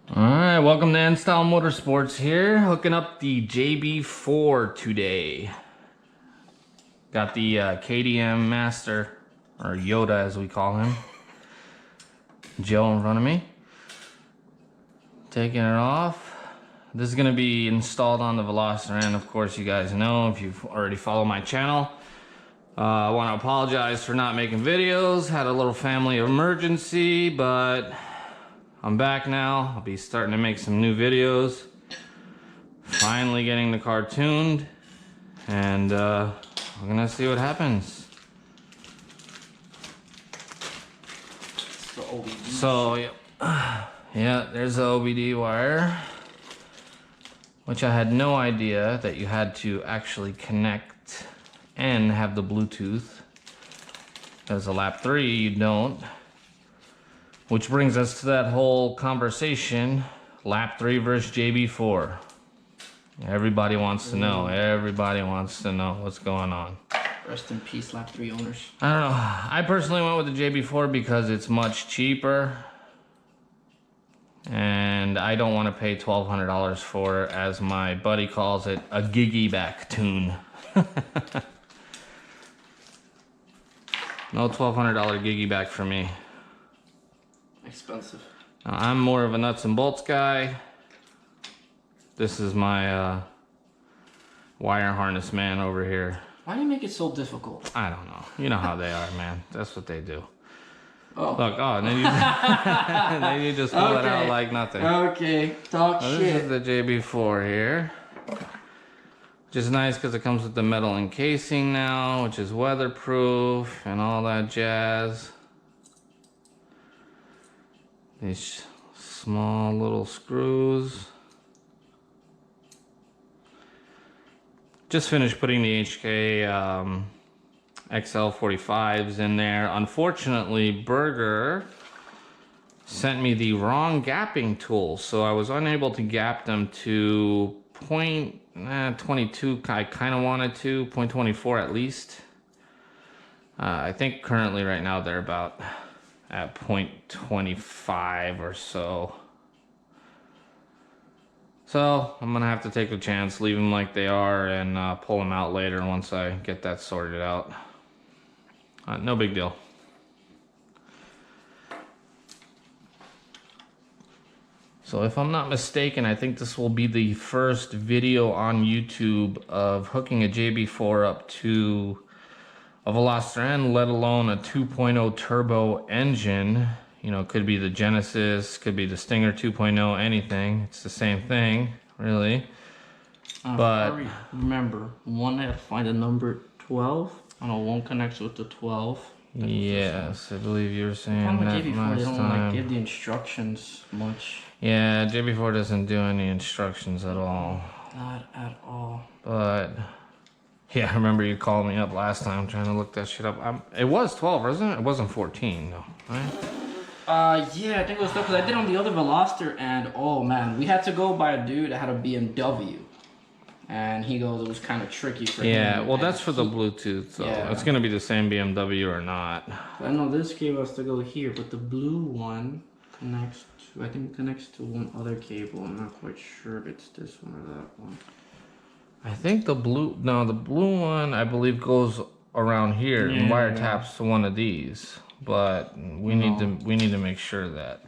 Alright, welcome to N Style Motorsports here. Hooking up the Jb4 today. Got the KTM Master, or Yoda as we call him. Joe in front of me. Taking it off. This is going to be installed on the Veloster N, of course you guys know if you've already followed my channel. I want to apologize for not making videos. Had a little family emergency, but I'm back now. I'll be starting to make some new videos. Finally getting the car tuned, and we're gonna see what happens. So yeah, there's the OBDII wire, which I had no idea that you had to actually connect and have the Bluetooth. As a lap 3, you don't. Which brings us to that whole conversation, lap 3 versus Jb4. Everybody wants to know. Everybody wants to know what's going on. Rest in peace, lap 3 owners. I don't know. I personally went with the Jb4 because it's much cheaper. And I don't want to pay $1,200 for, as my buddy calls it, a giggy back tune. No $1,200 giggy back for me. Expensive. Now, I'm more of a nuts and bolts guy. This is my wire harness man over here. Why do you make it so difficult? I don't know. You know how they are, man. That's what they do. Oh. Look, oh, and then you, and then you just pull it out like nothing. Okay, talk Now, shit. this is the Jb4 here. Which is nice because it comes with the metal encasing now, which is weatherproof and all that jazz. These small little screws. Just finished putting the HK XL45s in there. Unfortunately, Berger sent me the wrong gapping tool, so I was unable to gap them to 0.22. I kind of wanted to 0.24 at least. I think currently right now they're about at 0.25 or so. So I'm gonna have to take a chance, leave them like they are, and pull them out later once I get that sorted out. No big deal. So if I'm not mistaken, I think this will be the first video on YouTube of hooking a Jb4 up to a Veloster N, let alone a 2.0 turbo engine. You know, it could be the Genesis, could be the Stinger 2.0, anything. It's the same thing, really. But I remember, one I had to find a number 12. I know one connects with the 12. Yes, I believe you were saying that last time. They don't like give the instructions much. Yeah, Jb4 doesn't do any instructions at all. Not at all. But yeah, I remember you called me up last time trying to look that shit up. It was 12, wasn't it? It wasn't 14, though, right? Yeah, I think it was 12 because I did on the other Veloster, and oh man, we had to go by a dude that had a BMW. And he goes, it was kind of tricky for him. Yeah, well, that's for the Bluetooth, so yeah. It's going to be the same BMW or not. I know this cable has to go here, but the blue one connects to, I think it connects to one other cable. I'm not quite sure if it's this one or that one. I think the blue one, I believe, goes around here and wiretaps to one of these. But we need to make sure of that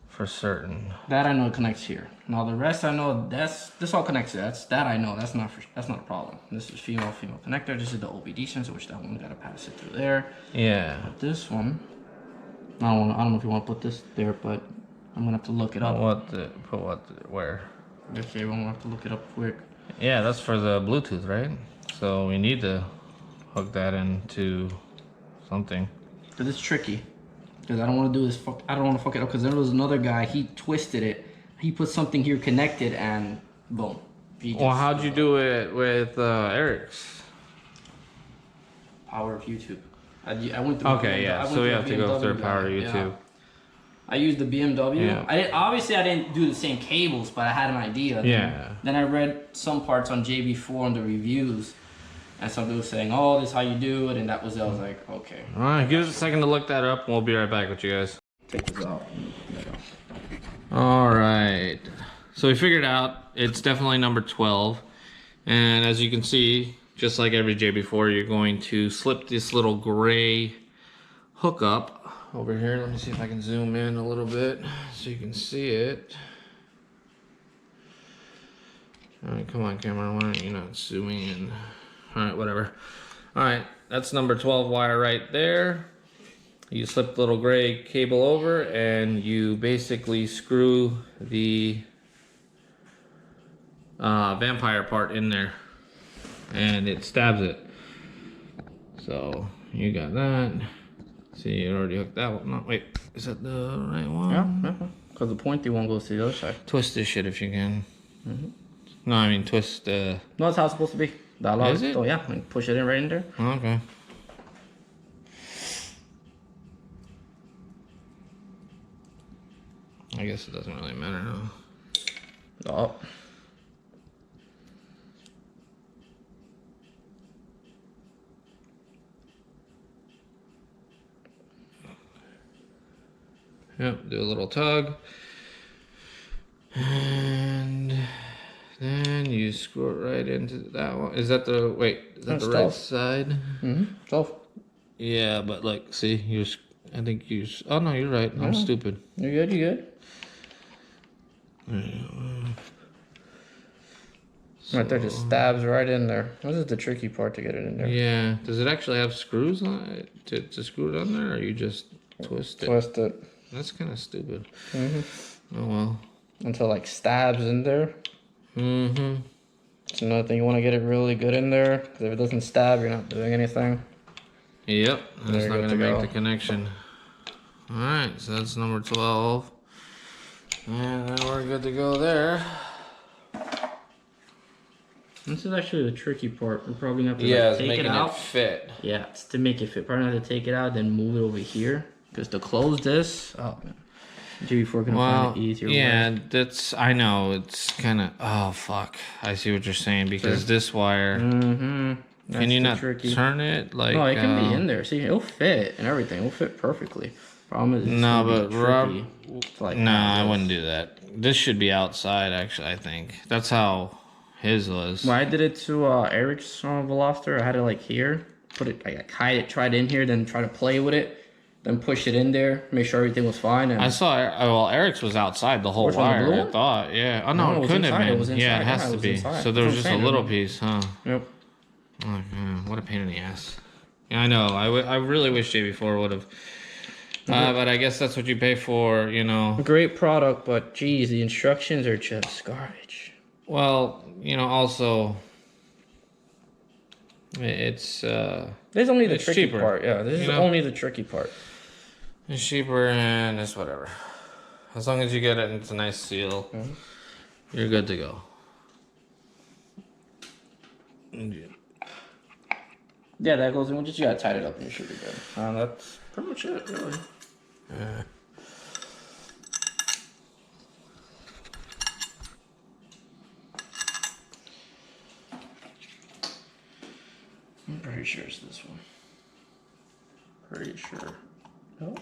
for certain. That I know it connects here. Now the rest I know this all connects here. That I know. That's not a problem. This is female connector. This is the OBDII sensor, which that one gotta pass it through there. Yeah. But this one, I don't know if you want to put this there, but I'm gonna have to look it up. Where? Okay, I'm gonna have to look it up quick. Yeah, that's for the Bluetooth, right? So we need to hook that into something. Cause it's tricky. Cause I don't want to do this. I don't want to fuck it up. Cause there was another guy. He twisted it. He put something here connected, and boom. Well, how'd you do it with Eric's? Power of YouTube. I went through. Okay, yeah. So we have to go through Power of YouTube. Yeah. I used the BMW. Yeah. Obviously I didn't do the same cables, but I had an idea. Yeah. Then I read some parts on Jb4 on the reviews, and some people saying, "Oh, this is how you do it," and that was. I was like, okay. All right, give us a second to look that up, and we'll be right back with you guys. Take this out. All right. So we figured out it's definitely number 12. And as you can see, just like every Jb4, you're going to slip this little gray hook up over here. Let me see if I can zoom in a little bit so you can see it. All right, come on, camera. Why aren't you not zooming in? All right, whatever. All right, that's number 12 wire right there. You slip the little gray cable over and you basically screw the vampire part in there and it stabs it. So you got that. See, you already hooked that one. No, wait, is that the right one? Yeah, because the pointy one goes to the other side. Twist this shit if you can. No, I mean twist. No, that's how it's supposed to be. Is it? Oh yeah, and push it in right in there. Okay. I guess it doesn't really matter now. Oh. Yep, do a little tug. And then you screw it right into that one. Is that the, wait, is that That's the right 12. side? Mm-hmm. 12. Yeah, but like, see, I think oh no, you're right. I'm stupid. You're good, you're good. Right there, just stabs right in there. This is the tricky part to get it in there. Yeah. Does it actually have screws on it to screw it on there, or you just twist it? Twist it. That's kind of stupid. Mm-hmm. Oh well. Until like stabs in there. Mm-hmm. It's another thing, you want to get it really good in there, because if it doesn't stab, you're not doing anything. Yep, that's not There you going to make go. the connection. Alright, so that's number 12. And then we're good to go there. This is actually the tricky part. We're probably going to have to Yeah, like, it's take making it out. fit. Yeah, it's to make it fit. Probably have to take it out, then move it over here. Because to close this, oh man. Jb4 gonna find it easier. Yeah, I know, it's kind of, oh fuck. I see what you're saying, because this wire, Mm-hmm. can you not turn it? Like, no, it can be in there. See, it'll fit and everything. It'll fit perfectly. Problem is, it's no, gonna but be Rob, tricky. Like, no, I wouldn't do that. This should be outside, actually, I think. That's how his was. When I did it to Eric's Veloster, I had it like here. Put it, I hide it, try it in here, then try to play with it. Then push it in there, make sure everything was fine. And I saw, well, Eric's was outside the whole Which one, the wire, blue I one? thought. Yeah. Oh, no, No, it it was couldn't have inside, been. it was Yeah, inside. it has Yeah, to it was be. inside. So there was That's just what a I'm little saying. piece, huh? Yep. Like, what a pain in the ass. Yeah, I know. I really wish Jb4 would have. But I guess that's what you pay for, you know. Great product, but geez, the instructions are just garbage. Well, you know, also, it's This is only the It's tricky cheaper, part. Yeah, this is you know? only the tricky part. it's cheaper and it's whatever. As long as you get it and it's a nice seal, you're good to go. Yeah, that goes in. We just gotta tighten it up and you should be good. That's pretty much it, really. Yeah. I'm pretty sure it's this one. Pretty sure. No?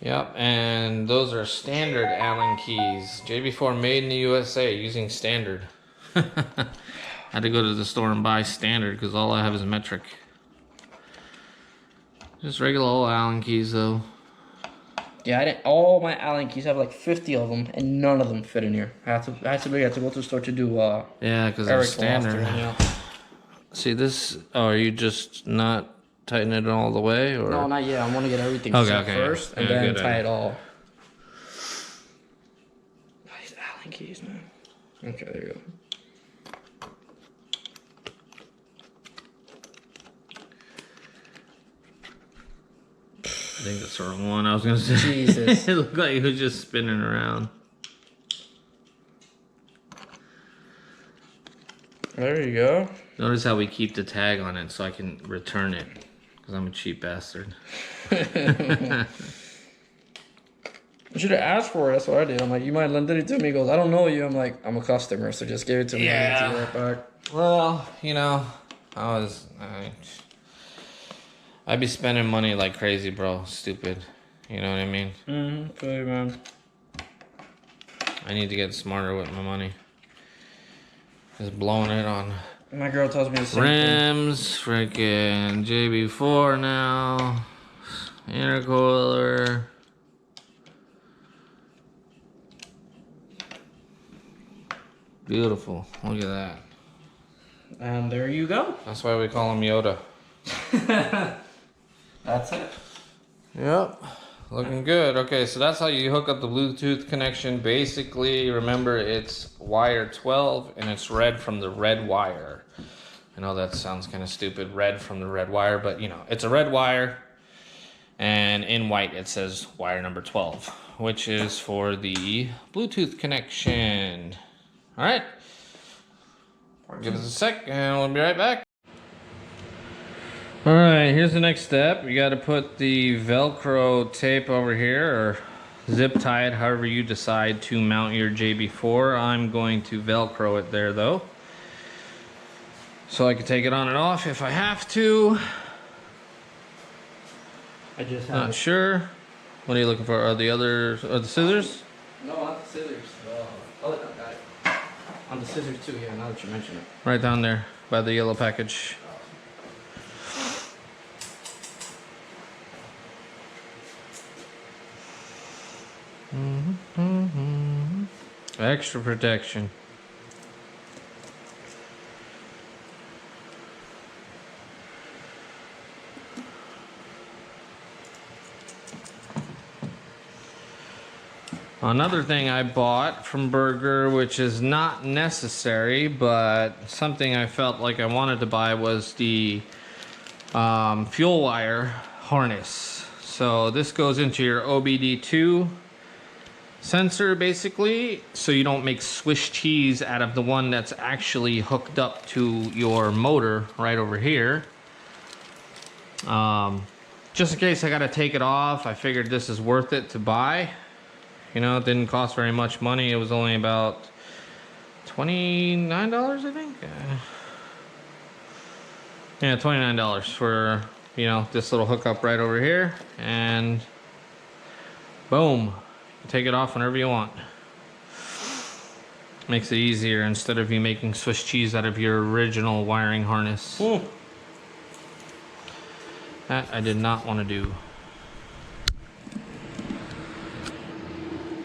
Yep, and those are standard Allen keys. Jb4 made in the USA using standard. Had to go to the store and buy standard because all I have is metric. Just regular old Allen keys though. Yeah, I didn't. All my Allen keys have like 50 of them, and none of them fit in here. I had to go to the store to do Yeah, because they're Eric's standard. Veloster, yeah. See this? Oh, are you just not tightening it all the way, or? No, not yet. I want to get everything Okay, set okay, first, and yeah, then good tie idea. it all. These Allen keys, man. Okay, there you go. I think that's the wrong one. I was gonna say. Jesus. It looked like it was just spinning around. There you go. Notice how we keep the tag on it so I can return it, because I'm a cheap bastard. I should have asked for it. That's what I did. I'm like, you might lend it to me. He goes, I don't know you. I'm like, I'm a customer, so just give it to me. Yeah. I'll give it right back. Well, you know, I'd be spending money like crazy, bro. Stupid. You know what I mean? Okay, man. I need to get smarter with my money. Just blowing it on My girl tells me the same rims, freaking Jb4 now, intercooler. Beautiful. Look at that. thing. And there you go. That's why we call him Yoda. That's it. Yep. Looking good. Okay, so that's how you hook up the Bluetooth connection. Basically, remember it's wire 12 and it's red from the red wire. I know that sounds kind of stupid, red from the red wire, but you know, it's a red wire and in white it says wire number 12, which is for the Bluetooth connection. All right. Give us a sec and we'll be right back. All right, here's the next step. You got to put the Velcro tape over here or zip tie it, however you decide to mount your Jb4. I'm going to Velcro it there though, so I can take it on and off if I have to. I just have Not sure. What are you looking for? Are the scissors? No, not the scissors. Oh, I got it. On the scissors too, yeah, now that you mention it. Right down there by the yellow package. Extra protection. Another thing I bought from Burger, which is not necessary, but something I felt like I wanted to buy, was the fuel wire harness. So this goes into your OBDII sensor basically, so you don't make Swiss cheese out of the one that's actually hooked up to your motor right over here. Just in case I gotta take it off, I figured this is worth it to buy. You know, it didn't cost very much money. It was only about $29, I think. Yeah, $29 for, you know, this little hookup right over here, and boom, you take it off whenever you want. Makes it easier instead of you making Swiss cheese out of your original wiring harness. Ooh. That I did not want to do.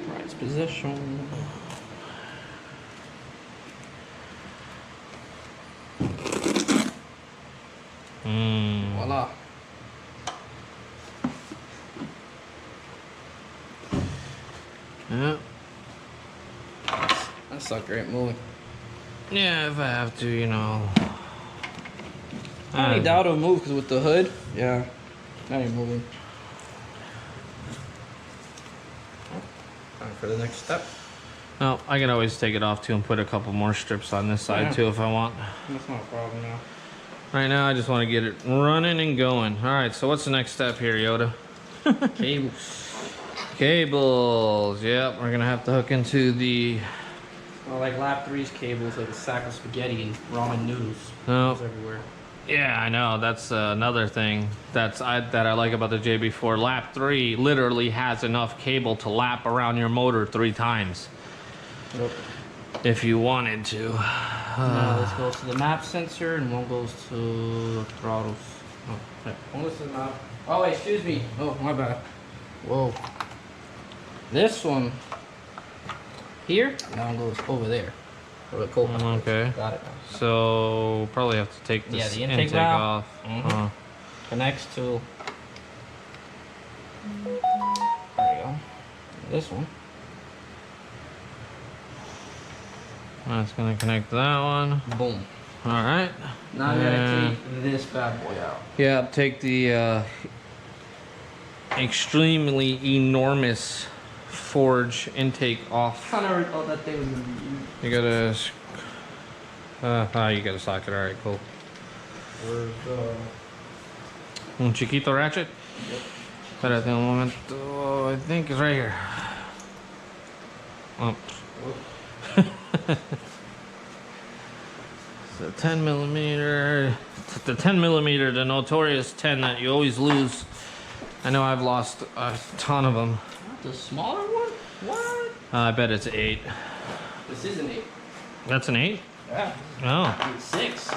Right position. Voila. Yeah. That sucker ain't moving. Yeah, if I have to, you know. I doubt it'll move because with the hood, yeah, that ain't moving. Time for the next step. No, I can always take it off too and put a couple more strips on this side too if I want. That's not a problem now. Right now, I just want to get it running and going. All right, so what's the next step here, Yoda? Cables. Cables. Yep, we're gonna have to hook into the. Well, like Lap 3's cables, like a sack of spaghetti and ramen noodles. No. It's everywhere. Yeah, I know. That's another thing that I like about the Jb4. Lap 3 literally has enough cable to lap around your motor 3 times. Yep. If you wanted to. Now this goes to the map sensor and one goes to the throttles. Oh, okay. One goes to the map. Oh, wait, excuse me. Oh, my bad. Whoa. This one here, that one goes over there. Over the cold package. Okay. Got it. So probably have to take this the intake valve. off. Connects to. There you go. This one. That's gonna connect to that one. Boom. All right. Now I gotta take this bad boy out. Yeah, take the extremely enormous forge intake off. I never thought that thing was gonna be used. You gotta, you got a socket. All right, cool. Where's the? Un chiquito ratchet. Yep. Espérate un momento. I think it's right here. Oh. So 10 millimeter. The 10 millimeter, the notorious 10 that you always lose. I know I've lost a ton of them. The smaller one? What? I bet it's 8. This is an 8. That's an 8? Yeah. Oh. It's 6.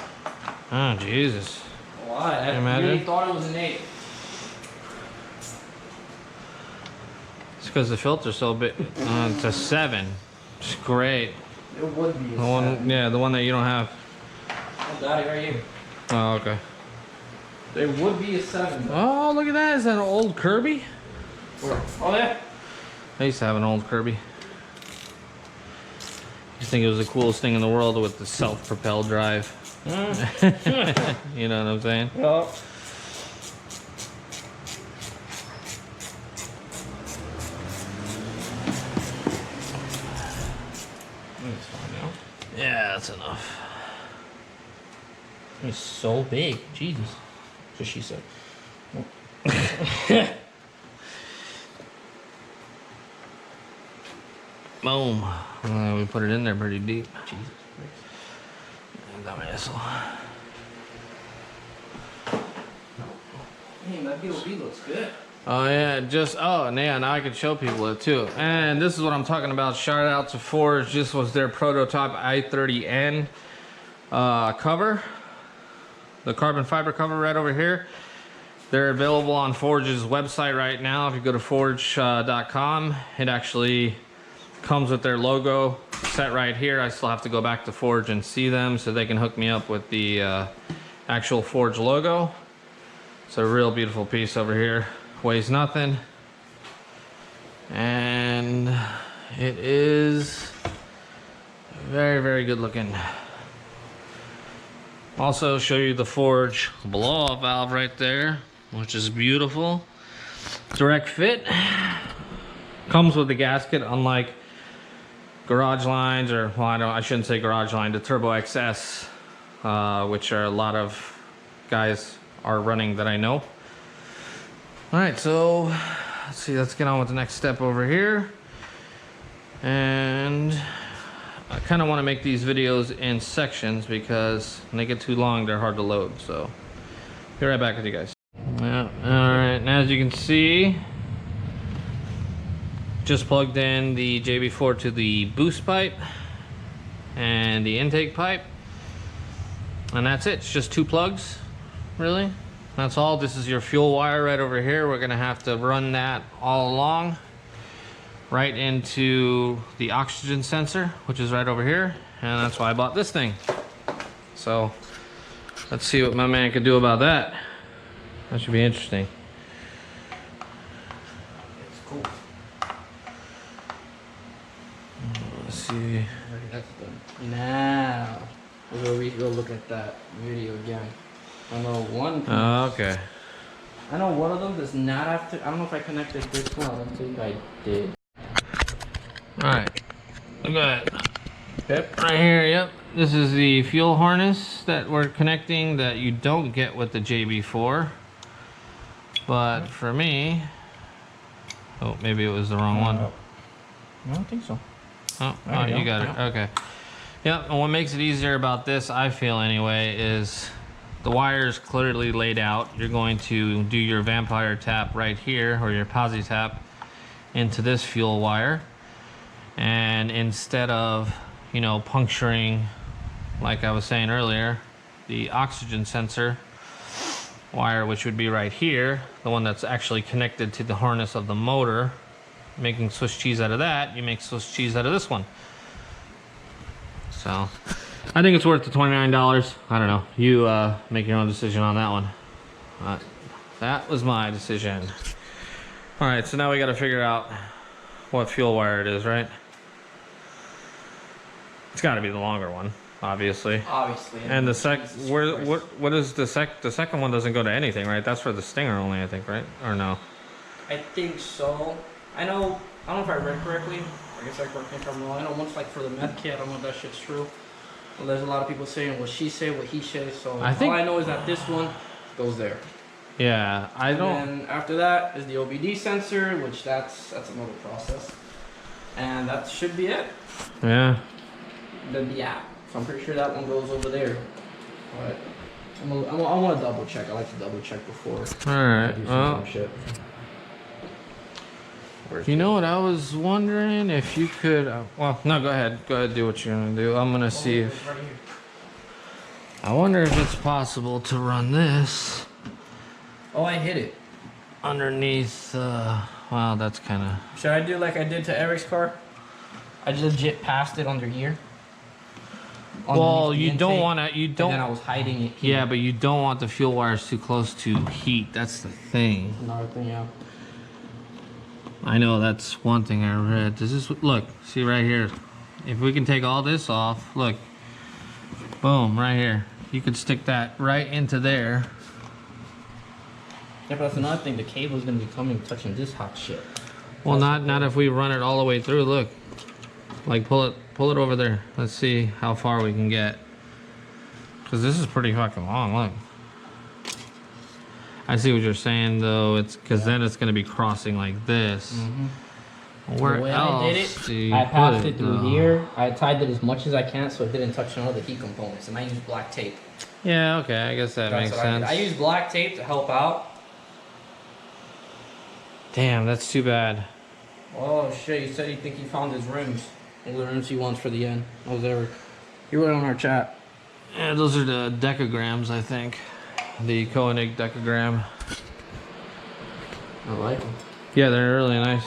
Oh, Jesus. Why? I Imagine. really thought it was an 8. It's because the filter's so big. It's a 7. It's great. It would be a The one, 7. yeah, the one that you don't have. Oh, got it right here. Oh, okay. There would be a 7. Though. Oh, look at that. Is that an old Kirby? Where? Oh, yeah. I used to have an old Kirby. I think it was the coolest thing in the world with the self-propelled drive. You know what I'm saying? Well. It's fine now. Yeah, that's enough. It's so big. Jesus. That's what she said. Boom. We put it in there pretty deep. Jesus Christ. Dumb asshole. Man, that BOB looks good. Oh yeah, now I can show people it too. And this is what I'm talking about. Shout out to Forge. This was their prototype i30N cover. The carbon fiber cover right over here. They're available on Forge's website right now. If you go to forge.com, it actually comes with their logo set right here. I still have to go back to Forge and see them so they can hook me up with the actual Forge logo. It's a real beautiful piece over here. Weighs nothing. And it is very, very good looking. Also show you the Forge blow-off valve right there, which is beautiful. Direct fit. Comes with the gasket, unlike Garage Lines, or well, I shouldn't say Garage Line, the Turbo XS, which are a lot of guys are running that I know. All right, so let's see. Let's get on with the next step over here. And I kind of want to make these videos in sections because when they get too long, they're hard to load. So be right back with you guys. Yeah. All right. And as you can see, just plugged in the Jb4 to the boost pipe and the intake pipe, and that's it. It's just 2 plugs, really. That's all. This is your fuel wire right over here. We're gonna have to run that all along right into the oxygen sensor, which is right over here, and that's why I bought this thing. So let's see what my man can do about that. That should be interesting. It's cool. Let's see. That's done. Now we'll go look at that video again. I know one. Okay. I know one of them does not have to. I don't know if I connected this one. I don't think I did. All right. Look at that. Yep. Right here. Yep. This is the fuel harness that we're connecting that you don't get with the Jb4. But for me, oh, maybe it was the wrong one. I don't think so. Oh, There you got it. Yeah. Okay. Yep. And what makes it easier about this, I feel anyway, is the wire is clearly laid out. You're going to do your vampire tap right here, or your posi tap into this fuel wire. And instead of, you know, puncturing, like I was saying earlier, the oxygen sensor wire, which would be right here, the one that's actually connected to the harness of the motor, making Swiss cheese out of that, you make Swiss cheese out of this one. So I think it's worth the $29. I don't know. You make your own decision on that one. That was my decision. All right, so now we got to figure out what fuel wire it is, right? It's got to be the longer one, obviously. Obviously. And the what is the second one doesn't go to anything, right? That's for the stinger only, I think, right? Or no? I think so. I don't know if I read correctly. I guess I correct me if I'm wrong. I know once, like, for the med kit, I don't know if that shit's true. Well, there's a lot of people saying what she said, what he said. So all I know is that this one goes there. Yeah, I don't. And after that is the OBD sensor, which that's another process. And that should be it. Yeah. Then the app. So I'm pretty sure that one goes over there. But I want to double check. I like to double check before. All right. I do some Well, shit. You know what I was wondering? If you could... well, no, go ahead. Go ahead, do what you're going to do. I'm going to see if... Right here. I wonder if it's possible to run this... Oh, I hit it. underneath... well, that's kind of... Should I do like I did to Eric's car? I just legit passed it under here. Well, you don't want to... You don't... And then I was hiding it here. Yeah, but you don't want the fuel wires too close to heat. That's the thing. Another thing, yeah. I know, that's one thing I read. Does this... Look, see right here. If we can take all this off, look. Boom, right here. You could stick that right into there. Yeah, but that's another thing. The cable is going to be coming touching this hot shit. Well, not if we run it all the way through. Look. Like, pull it over there. Let's see how far we can get. Because this is pretty fucking long, look. I see what you're saying, though. It's because then it's going to be crossing like this. Where the way else I did do it, you I passed put it through though? here. I tied it as much as I can so it didn't touch none of the heat components. And I used black tape. Yeah, okay, I guess that That's makes what I sense. did. I used black tape to help out. Damn, that's too bad. Oh shit, you said you think he found his rims. All the rims he wants for the end. That was Eric. You were on our chat. Yeah, those are the decograms, I think. The Koenig decagram. I like them. Yeah, they're really nice.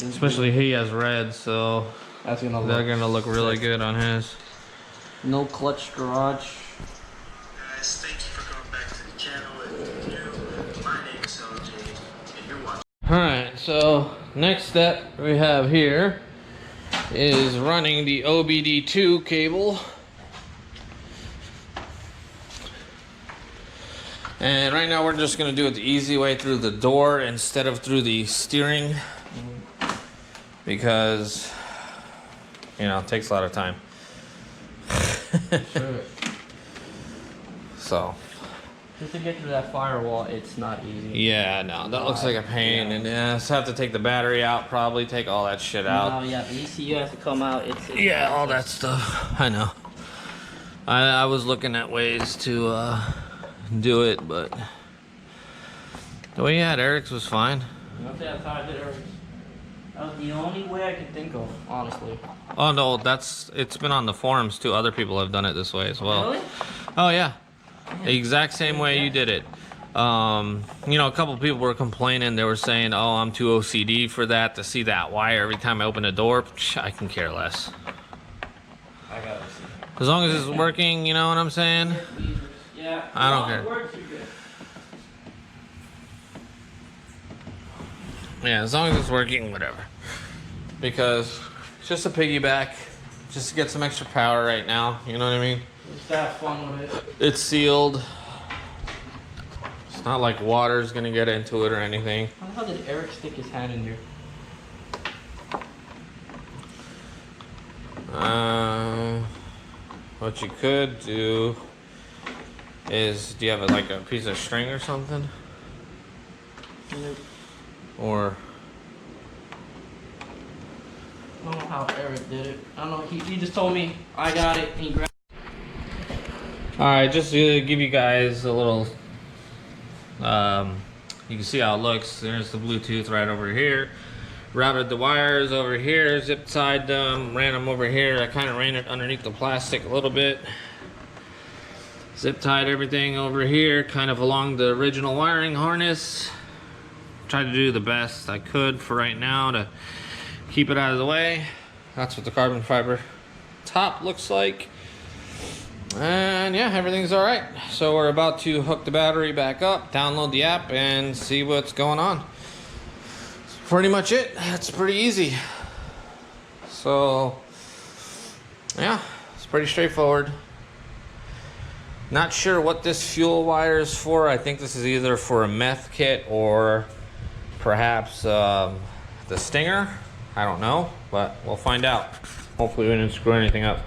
Especially he has red, so That's gonna they're look. gonna look really good on his. No clutch garage. Guys, thank you for coming back to the channel. If you're new, my name is LJ, and you're watching. Alright, so next step we have here is running the OBD2 cable. And right now we're just going to do it the easy way through the door instead of through the steering. Because, you know, it takes a lot of time. Sure. So, Just to get through that firewall, it's not easy. yeah, no, that looks like a pain. Yeah. And yeah, so have to take the battery out, probably take all that shit out. No, yeah, the ECU has to come out. It's Yeah, all that stuff. I know. I was looking at ways to do it, but the way you had Eric's was fine. That's how I did Eric's. That was the only way I could think of, honestly. Oh no, it's been on the forums too. Other people have done it this way as well. Really? Oh yeah, the exact same way you did it. You know, a couple people were complaining. They were saying, "Oh, I'm too OCD for that to see that wire every time I open a door." Psh, I can care less. I gotta see. As long as it's working, you know what I'm saying? Yeah. I don't care. It works, you're good. Yeah, as long as it's working, whatever. Because it's just a piggyback, just to get some extra power right now. You know what I mean? Just to have fun with it. It's sealed. It's not like water's gonna get into it or anything. How the hell did Eric stick his hand in there? What you could do is, do you have like a piece of string or something? Nope. Or I don't know how Eric did it. I don't know. He just told me I got it, and he grabbed. all right, just to give you guys a little, you can see how it looks. There's the Bluetooth right over here. Routed the wires over here, zip tied them, ran them over here. I kind of ran it underneath the plastic a little bit. Zip tied everything over here, kind of along the original wiring harness. Tried to do the best I could for right now to keep it out of the way. That's what the carbon fiber top looks like. And yeah, everything's all right. So we're about to hook the battery back up, download the app, and see what's going on. That's pretty much it. It's pretty easy. So yeah, it's pretty straightforward. Not sure what this fuel wire is for. I think this is either for a meth kit or perhaps the stinger. I don't know, but we'll find out. Hopefully we didn't screw anything up.